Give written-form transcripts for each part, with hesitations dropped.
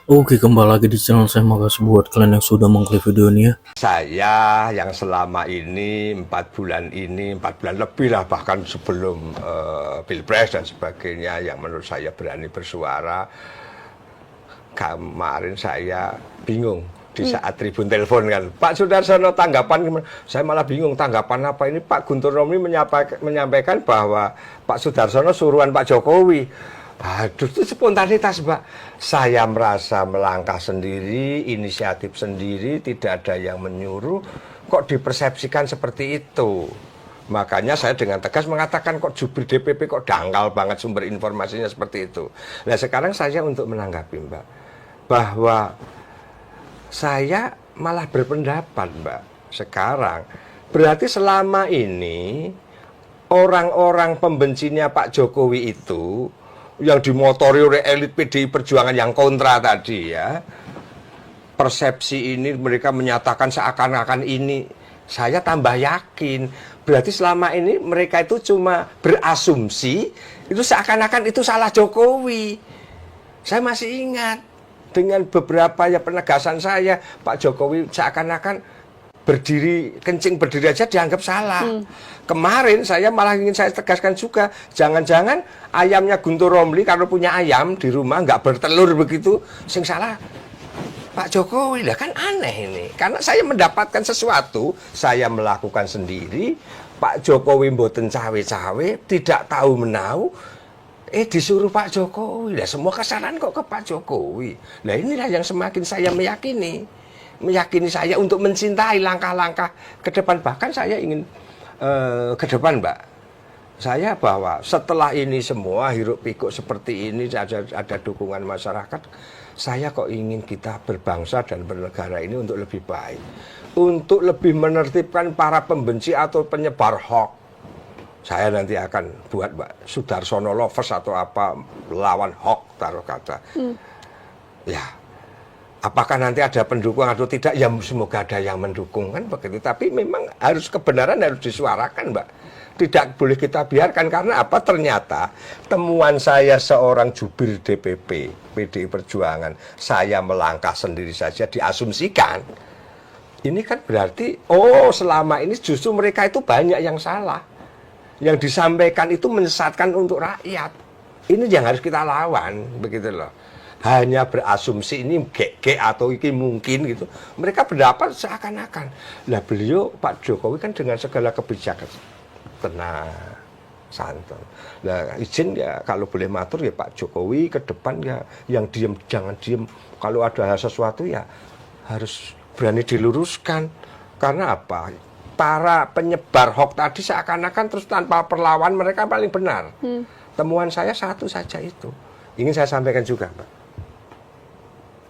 Oke, kembali lagi di channel saya. Makasih buat kalian yang sudah mengklik video ini ya. Saya yang selama ini 4 bulan ini, 4 bulan lebih lah, bahkan sebelum Pilpres dan sebagainya, yang menurut saya berani bersuara. Kemarin saya bingung di saat Tribun telepon kan, Pak Sudarsono tanggapan gimana? Saya malah bingung tanggapan apa ini. Pak Guntur Romli menyampaikan bahwa Pak Sudarsono suruhan Pak Jokowi. Aduh, itu spontanitas, Mbak. Saya merasa melangkah sendiri, inisiatif sendiri, tidak ada yang menyuruh. Kok dipersepsikan seperti itu? Makanya saya dengan tegas mengatakan, kok jubir DPP kok dangkal banget sumber informasinya seperti itu. Nah, sekarang saya untuk menanggapi, Mbak, bahwa saya malah berpendapat, Mbak, sekarang berarti selama ini orang-orang pembencinya Pak Jokowi itu yang dimotori oleh elit PDI Perjuangan yang kontra tadi ya, persepsi ini mereka menyatakan seakan-akan ini, saya tambah yakin berarti selama ini mereka itu cuma berasumsi itu seakan-akan itu salah Jokowi. Saya masih ingat dengan beberapa ya penegasan saya, Pak Jokowi seakan-akan berdiri, kencing berdiri aja dianggap salah. Kemarin saya malah ingin saya tegaskan juga, jangan-jangan ayamnya Guntur Romli kalau punya ayam di rumah nggak bertelur begitu, sing salah Pak Jokowi. Lah kan aneh ini, karena saya mendapatkan sesuatu, saya melakukan sendiri, Pak Jokowi mboten cawe-cawe, tidak tahu menau, disuruh Pak Jokowi. Lah semua kesalahan kok ke Pak Jokowi. Nah inilah yang semakin saya meyakini saya untuk mencintai langkah-langkah ke depan. Bahkan saya ingin ke depan, Mbak, saya bahwa setelah ini semua hiruk pikuk seperti ini, ada dukungan masyarakat, saya kok ingin kita berbangsa dan bernegara ini untuk lebih baik, untuk lebih menertibkan para pembenci atau penyebar hoax. Saya nanti akan buat, Mbak, Sudarsono Lovers atau apa, lawan hoax taruh kata. Ya, apakah nanti ada pendukung atau tidak? Ya semoga ada yang mendukung kan begitu. Tapi memang harus kebenaran harus disuarakan, Mbak. Tidak boleh kita biarkan, karena apa? Ternyata temuan saya seorang jubir DPP PDI Perjuangan, saya melangkah sendiri saja diasumsikan. Ini kan berarti selama ini justru mereka itu banyak yang salah. Yang disampaikan itu menyesatkan untuk rakyat. Ini yang harus kita lawan, begitu loh. Hanya berasumsi ini gek atau ini mungkin gitu. Mereka berdapat seakan-akan. Nah beliau Pak Jokowi kan dengan segala kebijakan tenang, santun. Nah izin ya kalau boleh matur ya Pak Jokowi ke depan ya, yang diem jangan diem. Kalau ada sesuatu ya harus berani diluruskan. Karena apa? Para penyebar hoax tadi seakan-akan terus tanpa perlawan mereka paling benar. Temuan saya satu saja itu. Ingin saya sampaikan juga, Mbak.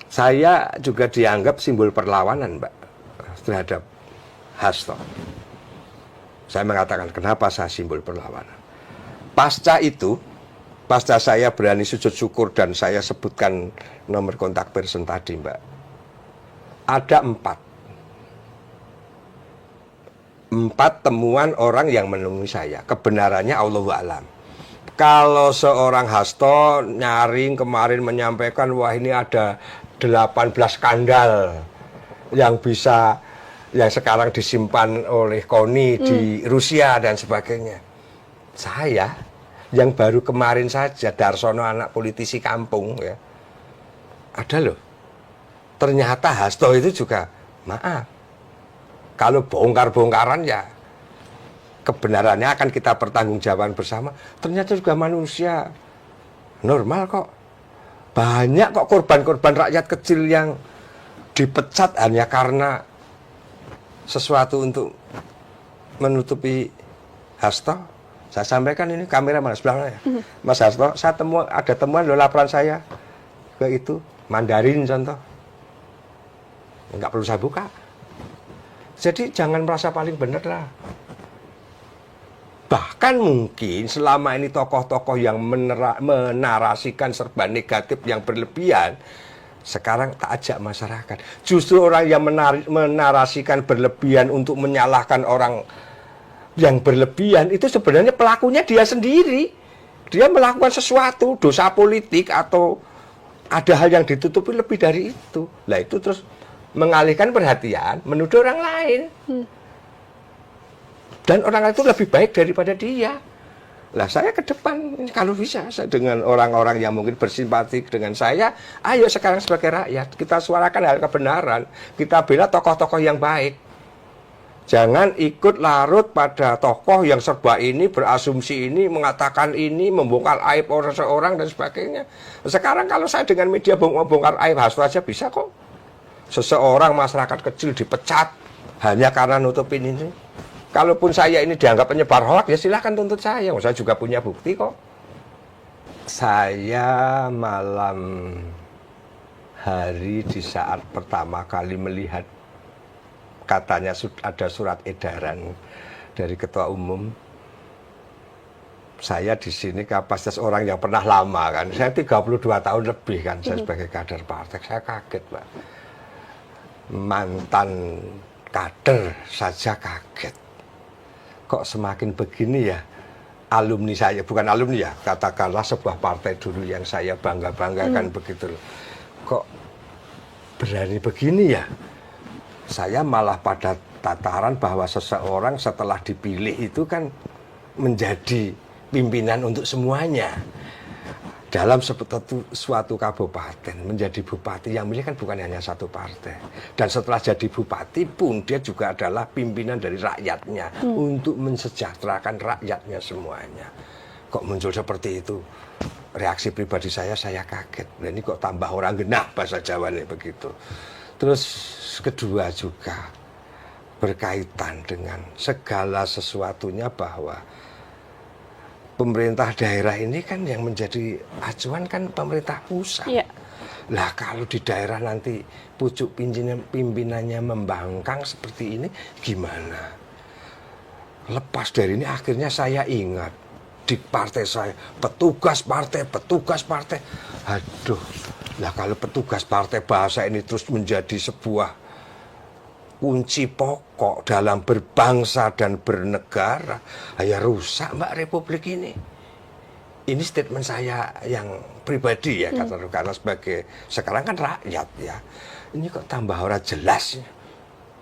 Saya juga dianggap simbol perlawanan, Mbak, terhadap Hasto. Saya mengatakan kenapa saya simbol perlawanan. Pasca itu, pasca saya berani sujud syukur dan saya sebutkan nomor kontak person tadi, Mbak, ada 4 temuan orang yang menemui saya. Kebenarannya Allahu a'lam. Kalau seorang Hasto nyaring kemarin menyampaikan, wah ini ada 18 skandal yang sekarang disimpan oleh KONI di Rusia dan sebagainya. Saya yang baru kemarin saja, Darsono anak politisi kampung ya, ada loh. Ternyata Hasto itu juga, maaf, kalau bongkar-bongkaran ya kebenarannya akan kita pertanggungjawabkan bersama. Ternyata juga manusia normal kok. Banyak kok korban-korban rakyat kecil yang dipecat hanya karena sesuatu untuk menutupi Hasto. Saya sampaikan ini, kamera mana sebelah ya. Mas Hasto, ada temuan loh, laporan saya ke itu Mandarin contoh. Enggak perlu saya buka. Jadi jangan merasa paling benar lah. Bahkan mungkin selama ini tokoh-tokoh yang menarasikan serba negatif yang berlebihan, sekarang tak ajak masyarakat. Justru orang yang menarasikan berlebihan untuk menyalahkan orang yang berlebihan, itu sebenarnya pelakunya dia sendiri. Dia melakukan sesuatu, dosa politik atau ada hal yang ditutupi lebih dari itu. Lah itu terus mengalihkan perhatian menuduh orang lain. Dan orang lain itu lebih baik daripada dia. Lah saya ke depan kalau bisa dengan orang-orang yang mungkin bersimpati dengan saya, ayo sekarang sebagai rakyat kita suarakan hal kebenaran, kita bela tokoh-tokoh yang baik. Jangan ikut larut pada tokoh yang serba ini, berasumsi ini, mengatakan ini, membongkar aib orang seorang dan sebagainya. Sekarang kalau saya dengan media membongkar aib hasto aja bisa kok. Seseorang masyarakat kecil dipecat hanya karena nutupin ini. Kalaupun saya ini dianggap penyebar hoak, ya silahkan tuntut saya. Saya juga punya bukti kok. Saya malam hari di saat pertama kali melihat katanya ada surat edaran dari ketua umum. Saya di sini kapasitas orang yang pernah lama kan. Saya 32 tahun lebih kan saya sebagai kader partai. Saya kaget, Pak. Mantan kader saja kaget. Kok semakin begini ya alumni saya, bukan alumni ya, katakanlah sebuah partai dulu yang saya bangga-banggakan begitu loh. Kok berani begini ya? Saya malah pada tataran bahwa seseorang setelah dipilih itu kan menjadi pimpinan untuk semuanya. Dalam suatu kabupaten menjadi bupati yang milih kan bukan hanya satu partai. Dan setelah jadi bupati pun dia juga adalah pimpinan dari rakyatnya untuk mensejahterakan rakyatnya semuanya. Kok muncul seperti itu? Reaksi pribadi saya kaget. Nah, ini kok tambah orang genah bahasa Jawa nih begitu. Terus kedua juga berkaitan dengan segala sesuatunya bahwa pemerintah daerah ini kan yang menjadi acuan kan pemerintah pusat. Ya. Lah kalau di daerah nanti pucuk pimpinannya membangkang seperti ini gimana? Lepas dari ini akhirnya saya ingat di partai saya petugas partai. Aduh, lah kalau petugas partai bahasa ini terus menjadi sebuah kunci pokok dalam berbangsa dan bernegara, ya rusak Mbak Republik ini. Ini statement saya yang pribadi ya, karena sebagai sekarang kan rakyat ya. Ini kok tambah orang jelas,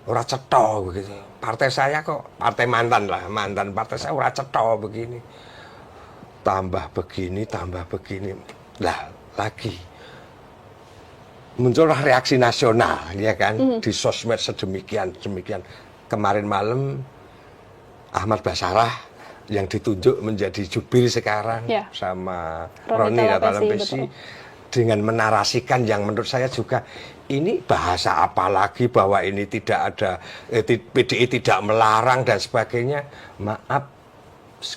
orang cetha begitu. Partai saya kok partai mantan partai saya orang cetha begini. Tambah begini. Lah lagi muncullah reaksi nasional ya kan di sosmed sedemikian kemarin malam Ahmad Basarah yang ditunjuk menjadi jubir sekarang sama Roni Talapesi dengan menarasikan yang menurut saya juga ini bahasa apa lagi bahwa ini tidak ada PDI tidak melarang dan sebagainya. Maaf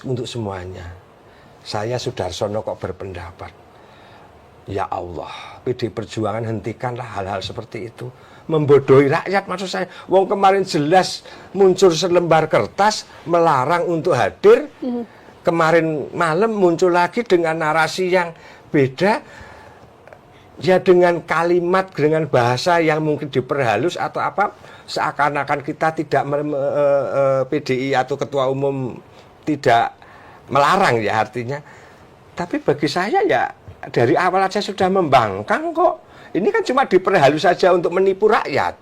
untuk semuanya, saya Sudarsono kok berpendapat, ya Allah, PDI Perjuangan hentikanlah hal-hal seperti itu. Membodohi rakyat maksud saya. Wong kemarin jelas muncul selembar kertas melarang untuk hadir. Kemarin malam muncul lagi dengan narasi yang beda. Ya dengan kalimat, dengan bahasa yang mungkin diperhalus atau apa. Seakan-akan kita tidak PDI atau ketua umum tidak melarang ya artinya. Tapi bagi saya ya dari awal aja sudah membangkang kok. Ini kan cuma diperhalus saja untuk menipu rakyat.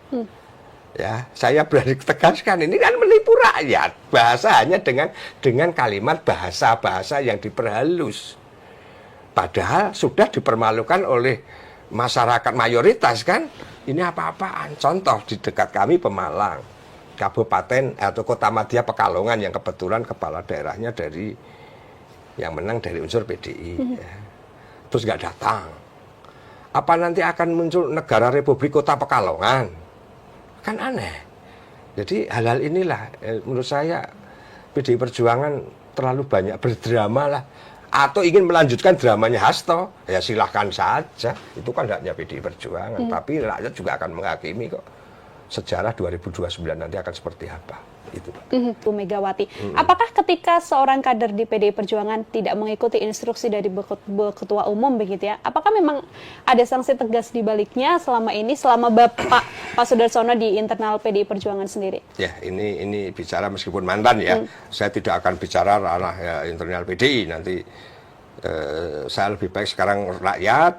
Ya, saya berani tegaskan ini kan menipu rakyat. Bahasa hanya dengan kalimat bahasa yang diperhalus. Padahal sudah dipermalukan oleh masyarakat mayoritas kan. Ini apa-apaan. Contoh di dekat kami Pemalang, Kabupaten atau Kota Madya Pekalongan yang kebetulan kepala daerahnya yang menang dari unsur PDI. Ya. Terus nggak datang. Apa nanti akan muncul negara Republik Kota Pekalongan? Kan aneh. Jadi hal-hal inilah menurut saya PDI Perjuangan terlalu banyak berdrama lah. Atau ingin melanjutkan dramanya Hasto, ya silahkan saja. Itu kan haknya PDI Perjuangan. Tapi rakyat juga akan menghakimi kok. Sejarah 2029 nanti akan seperti apa. Itu, Pak. Bu Megawati. Apakah ketika seorang kader di PDI Perjuangan tidak mengikuti instruksi dari ketua umum begitu ya? Apakah memang ada sanksi tegas di baliknya selama Bapak Pak Sudarsono di internal PDI Perjuangan sendiri? Ya, ini bicara meskipun mantan ya. Saya tidak akan bicara ranah ya, internal PDI nanti Saya lebih baik sekarang rakyat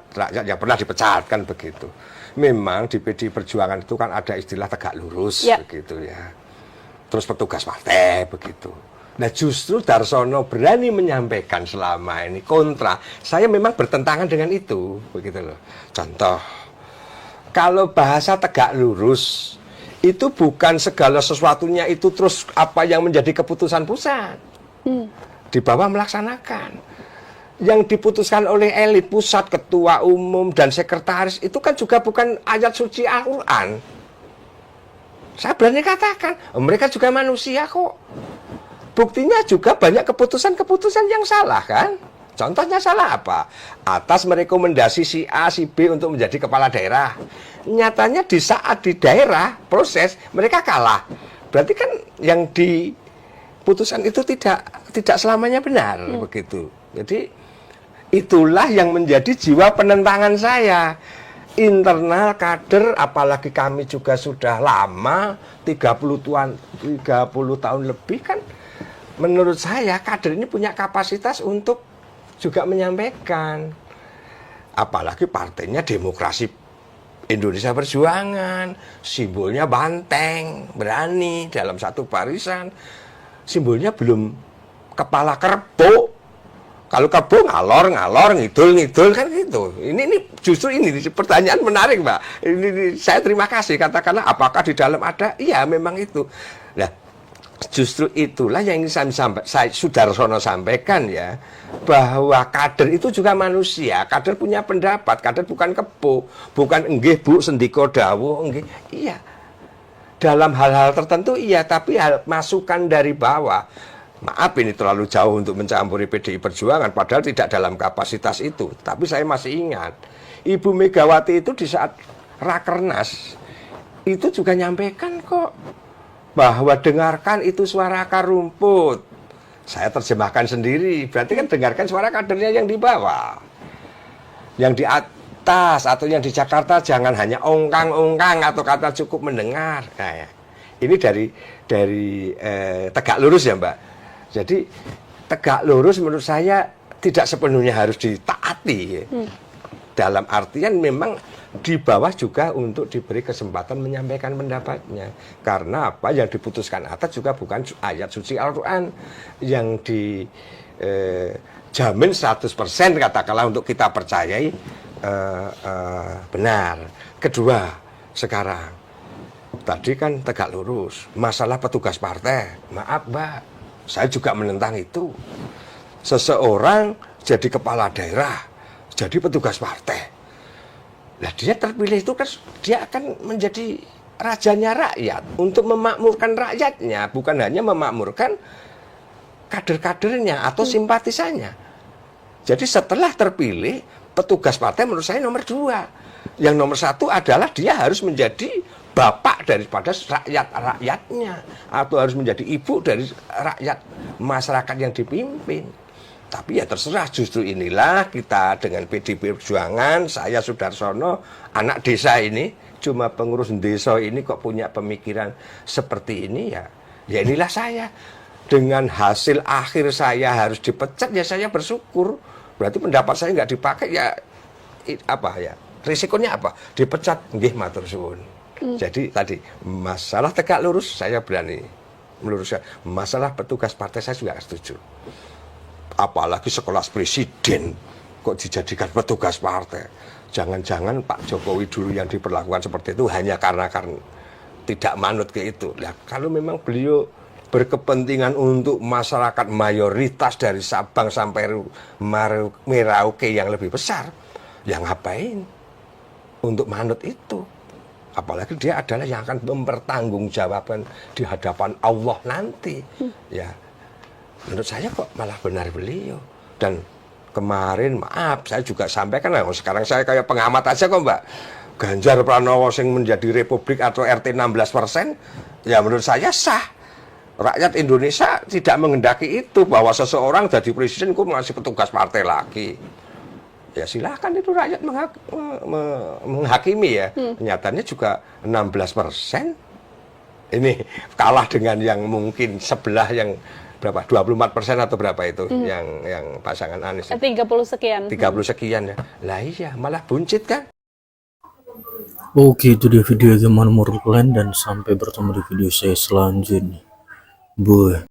yang pernah dipecat kan begitu. Memang di PDI Perjuangan itu kan ada istilah tegak lurus begitu ya. Terus petugas partai begitu. Nah justru Darsono berani menyampaikan selama ini kontra. Saya memang bertentangan dengan itu begitu loh. Contoh, kalau bahasa tegak lurus itu bukan segala sesuatunya itu terus apa yang menjadi keputusan pusat. Di bawah melaksanakan. Yang diputuskan oleh elit pusat, ketua umum dan sekretaris itu kan juga bukan ayat suci Al-Quran. Saya berani katakan, mereka juga manusia kok. Buktinya juga banyak keputusan-keputusan yang salah kan. Contohnya salah apa? Atas merekomendasi si A, si B untuk menjadi kepala daerah. Nyatanya di saat di daerah proses mereka kalah. Berarti kan yang diputuskan itu tidak selamanya benar begitu. Jadi itulah yang menjadi jiwa penentangan saya. Internal kader, apalagi kami juga sudah lama 30 tahun lebih kan. Menurut saya kader ini punya kapasitas untuk juga menyampaikan. Apalagi partainya Demokrasi Indonesia Perjuangan, simbolnya banteng, berani dalam satu barisan. Simbolnya belum kepala kerbau. Kalau kebo ngalor, ngidul kan gitu. Ini justru ini pertanyaan menarik, Mbak. Ini saya terima kasih. Katakanlah apakah di dalam ada? Iya, memang itu. Nah, justru itulah yang ingin saya Sudarsono sampaikan ya, bahwa kader itu juga manusia. Kader punya pendapat. Kader bukan kebo, bukan enggih Bu sendiko dawuh, enggih. Iya. Dalam hal-hal tertentu iya, tapi masukan dari bawah. Maaf ini terlalu jauh untuk mencampuri PDI Perjuangan, padahal tidak dalam kapasitas itu. Tapi saya masih ingat, Ibu Megawati itu di saat Rakernas, itu juga nyampaikan kok, bahwa dengarkan itu suara akar rumput. Saya terjemahkan sendiri, berarti kan dengarkan suara kadernya yang di bawah. Yang di atas atau yang di Jakarta jangan hanya ongkang-ongkang atau kata cukup mendengar. Nah, ya. Ini dari tegak lurus ya Mbak. Jadi tegak lurus menurut saya tidak sepenuhnya harus ditaati. Dalam artian memang di bawah juga untuk diberi kesempatan menyampaikan pendapatnya. Karena apa yang diputuskan atas juga bukan ayat suci Al-Quran yang dijamin 100% katakanlah untuk kita percayai benar. Kedua, sekarang tadi kan tegak lurus masalah petugas partai. Maaf Mbak, saya juga menentang itu. Seseorang jadi kepala daerah, jadi petugas partai. Nah dia terpilih itu kan dia akan menjadi rajanya rakyat untuk memakmurkan rakyatnya, bukan hanya memakmurkan kader-kadernya atau simpatisannya. Jadi setelah terpilih, petugas partai menurut saya nomor 2. Yang nomor 1 adalah dia harus menjadi bapak daripada rakyatnya, atau harus menjadi ibu dari rakyat masyarakat yang dipimpin. Tapi ya terserah, justru inilah kita dengan PDI Perjuangan, saya Sudarsono, anak desa ini, cuma pengurus desa ini kok punya pemikiran seperti ini ya inilah saya. Dengan hasil akhir saya harus dipecat ya saya bersyukur. Berarti pendapat saya nggak dipakai ya apa ya? Risikonya apa? Dipecat, nggih matur suwun. Jadi tadi masalah tegak lurus saya berani meluruskan. Masalah petugas partai saya juga setuju. Apalagi sekelas presiden kok dijadikan petugas partai. Jangan-jangan Pak Jokowi dulu yang diperlakukan seperti itu hanya karena tidak manut ke itu. Nah, kalau memang beliau berkepentingan untuk masyarakat mayoritas dari Sabang sampai Merauke yang lebih besar, ya ngapain untuk manut itu? Apalagi dia adalah yang akan mempertanggungjawabkan di hadapan Allah nanti. Ya, menurut saya kok malah benar beliau. Dan kemarin maaf saya juga sampaikan, sekarang saya kayak pengamat aja kok Mbak. Ganjar Pranowo yang menjadi Republik atau RT 16%, ya menurut saya sah. Rakyat Indonesia tidak menghendaki itu, bahwa seseorang jadi presiden kok masih petugas partai lagi. Ya silahkan itu rakyat menghakimi ya. Nyatanya juga 16%. Ini kalah dengan yang mungkin sebelah yang berapa 24% atau berapa itu yang pasangan Anies 30 sekian. 30 sekian ya. Lah iya, malah buncit kan. Oke, itu dia video, gimana menurut kalian, dan sampai bertemu di video saya selanjutnya. Bye.